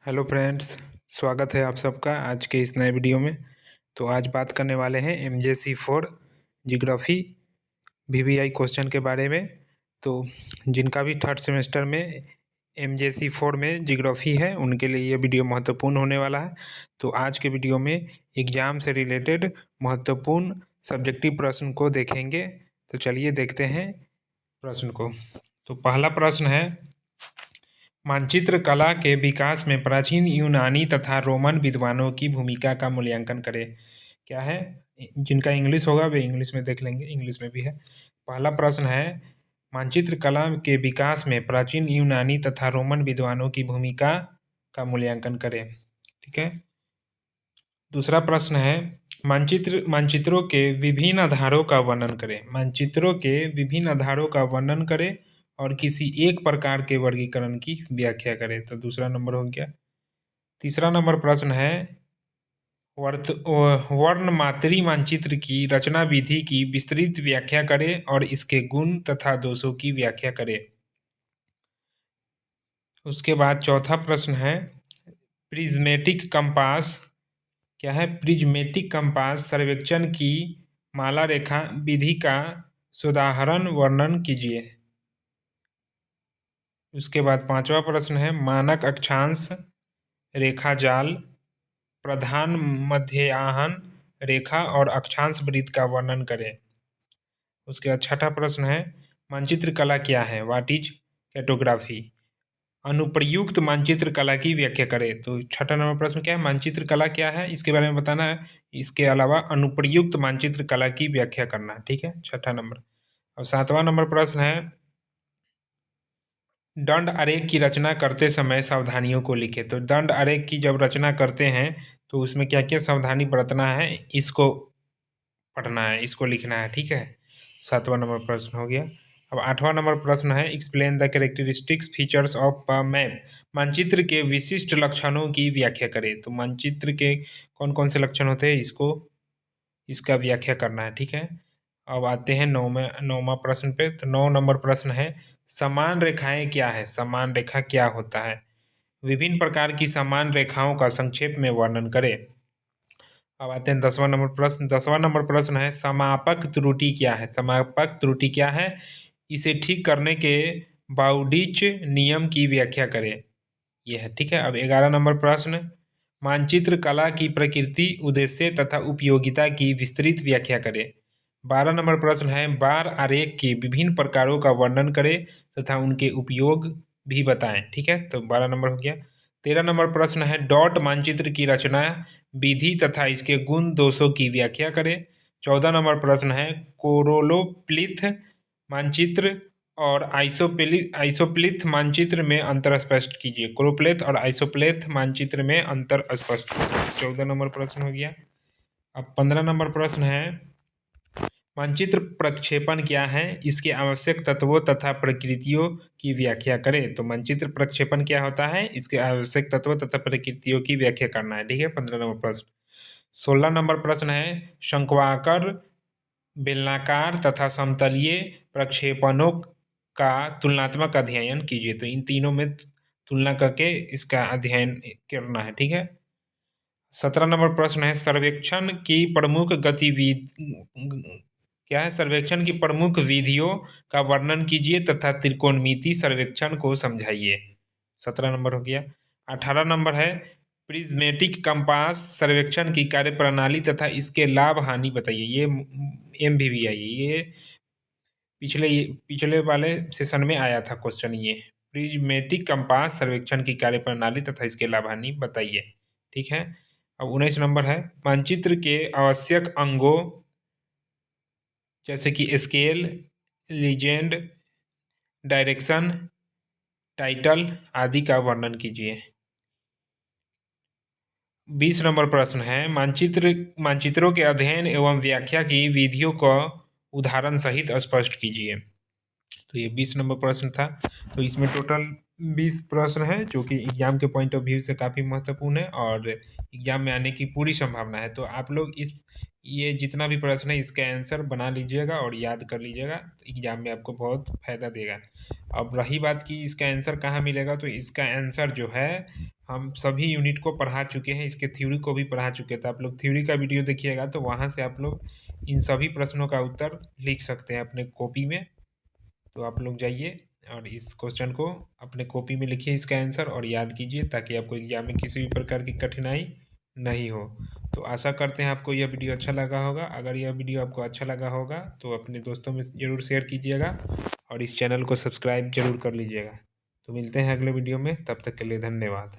Hello friends, स्वागत है आप सबका आज के इस नए वीडियो में। तो आज बात करने वाले हैं MJC4 जियोग्राफी VVI क्वेश्चन के बारे में। तो जिनका भी थर्ड सेमेस्टर में MJC4 में जियोग्राफी है उनके लिए ये वीडियो महत्वपूर्ण होने वाला है। तो आज के वीडियो में एग्ज़ाम से रिलेटेड महत्वपूर्ण सब्जेक्टिव प्रश्न को देखेंगे। तो चलिए देखते हैं प्रश्न को। तो पहला प्रश्न है, मानचित्र कला के विकास में प्राचीन यूनानी तथा रोमन विद्वानों की भूमिका का मूल्यांकन करें। क्या है, जिनका इंग्लिश होगा वे इंग्लिश में देख लेंगे, इंग्लिश में भी है। पहला प्रश्न है, मानचित्र कला के विकास में प्राचीन यूनानी तथा रोमन विद्वानों की भूमिका का मूल्यांकन करें। ठीक है। दूसरा प्रश्न है, मानचित्रों के विभिन्न आधारों का वर्णन करें। मानचित्रों के विभिन्न आधारों का वर्णन करें और किसी एक प्रकार के वर्गीकरण की व्याख्या करें। तो दूसरा नंबर हो गया। तीसरा नंबर प्रश्न है, वर्णमात्री मानचित्र की रचना विधि की विस्तृत व्याख्या करें और इसके गुण तथा दोषों की व्याख्या करें। उसके बाद चौथा प्रश्न है, प्रिज्मेटिक कंपास। क्या है, प्रिज्मेटिक कंपास सर्वेक्षण की माला रेखा विधि का सुदाहरण वर्णन कीजिए। उसके बाद पांचवा प्रश्न है, मानक अक्षांश रेखा जाल, प्रधान मध्याह्न रेखा और अक्षांश वृत्त का वर्णन करें। उसके बाद छठा प्रश्न है, मानचित्र कला क्या है, व्हाट इज कैटोग्राफी। अनुप्रयुक्त मानचित्र कला की व्याख्या करें। तो छठा नंबर प्रश्न क्या है, मानचित्र कला क्या है, इसके बारे में बताना है। इसके अलावा अनुप्रयुक्त मानचित्र कला की व्याख्या करना। ठीक है, छठा नंबर। और सातवां नंबर प्रश्न है, दंड आरेख की रचना करते समय सावधानियों को लिखें। तो दंड आरेख की जब रचना करते हैं तो उसमें क्या क्या सावधानी बरतना है, इसको पढ़ना है, इसको लिखना है। ठीक है, सातवां नंबर प्रश्न हो गया। अब आठवां नंबर प्रश्न है, explain the characteristics features of a map. मानचित्र के विशिष्ट लक्षणों की व्याख्या करें। तो मानचित्र के कौन कौन से लक्षण होते हैं, इसका व्याख्या करना है। ठीक है। अब आते हैं नौवां प्रश्न पे। तो 9 नंबर प्रश्न है, समान रेखाएं क्या है। समान रेखा क्या होता है, विभिन्न प्रकार की समान रेखाओं का संक्षेप में वर्णन करें। अब आते हैं 10वां नंबर प्रश्न। 10वां नंबर प्रश्न है, समापक त्रुटि क्या है। समापक त्रुटि क्या है, इसे ठीक करने के बाउडिच नियम की व्याख्या करें। यह है। ठीक है। अब 11 नंबर प्रश्न, मानचित्र कला की प्रकृति, उद्देश्य तथा उपयोगिता की विस्तृत व्याख्या करें। 12 नंबर प्रश्न है, बार आरेख के विभिन्न प्रकारों का वर्णन करें तथा उनके उपयोग भी बताएं। ठीक है, तो 12 नंबर हो गया। 13 नंबर प्रश्न है, डॉट मानचित्र की रचना विधि तथा इसके गुण दोषों की व्याख्या करें। 14 नंबर प्रश्न है, कोरोलोप्लिथ मानचित्र और आइसोप्लिथ मानचित्र में अंतर स्पष्ट कीजिए। कोरोप्लेथ और आइसोप्लेथ मानचित्र में अंतर स्पष्ट कीजिए। 14 नंबर प्रश्न हो गया। अब 15 नंबर प्रश्न है, मानचित्र प्रक्षेपण क्या है, इसके आवश्यक तत्वों तथा प्रकृतियों की व्याख्या करें। तो मानचित्र प्रक्षेपण क्या होता है, इसके आवश्यक तत्वों तथा प्रकृतियों की व्याख्या करना है। ठीक है, 15 नंबर प्रश्न। 16 नंबर प्रश्न है, शंक्वाकार, बेलनाकार तथा समतलीय प्रक्षेपणों का तुलनात्मक अध्ययन कीजिए। तो इन तीनों में तुलना करके इसका अध्ययन करना है। ठीक है। 17 नंबर प्रश्न है, सर्वेक्षण की प्रमुख गतिविधि क्या है, सर्वेक्षण की प्रमुख विधियों का वर्णन कीजिए तथा त्रिकोणमिति सर्वेक्षण को समझाइए। 17 नंबर हो गया। 18 नंबर है, प्रिज्मेटिक कंपास सर्वेक्षण की कार्यप्रणाली तथा इसके लाभ हानि बताइए। ये MVVI, ये पिछले वाले सेशन में आया था क्वेश्चन। ये प्रिज्मेटिक कंपास सर्वेक्षण की कार्यप्रणाली तथा इसके लाभ हानि बताइए। ठीक है। अब 19 नंबर है, मानचित्र के आवश्यक अंगों जैसे कि स्केल, लीजेंड, डायरेक्शन, टाइटल आदि का वर्णन कीजिए। 20 नंबर प्रश्न है, मानचित्रों के अध्ययन एवं व्याख्या की विधियों को उदाहरण सहित स्पष्ट कीजिए। तो ये 20 नंबर प्रश्न था। तो इसमें टोटल 20 प्रश्न है जो कि एग्जाम के पॉइंट ऑफ व्यू से काफ़ी महत्वपूर्ण है और एग्जाम में आने की पूरी संभावना है। तो आप लोग ये जितना भी प्रश्न है इसका आंसर बना लीजिएगा और याद कर लीजिएगा, तो एग्जाम में आपको बहुत फायदा देगा। अब रही बात कि इसका आंसर कहाँ मिलेगा, तो इसका आंसर जो है हम सभी यूनिट को पढ़ा चुके हैं, इसके थ्योरी को भी पढ़ा चुके हैं। तो आप लोग थ्योरी का वीडियो देखिएगा तो वहाँ से आप लोग इन सभी प्रश्नों का उत्तर लिख सकते हैं अपने कॉपी में। तो आप लोग जाइए और इस क्वेश्चन को अपने कॉपी में लिखिए, इसका आंसर, और याद कीजिए ताकि आपको एग्जाम में किसी भी प्रकार की कठिनाई नहीं हो। तो आशा करते हैं आपको यह वीडियो अच्छा लगा होगा। अगर यह वीडियो आपको अच्छा लगा होगा तो अपने दोस्तों में ज़रूर शेयर कीजिएगा और इस चैनल को सब्सक्राइब जरूर कर लीजिएगा। तो मिलते हैं अगले वीडियो में, तब तक के लिए धन्यवाद।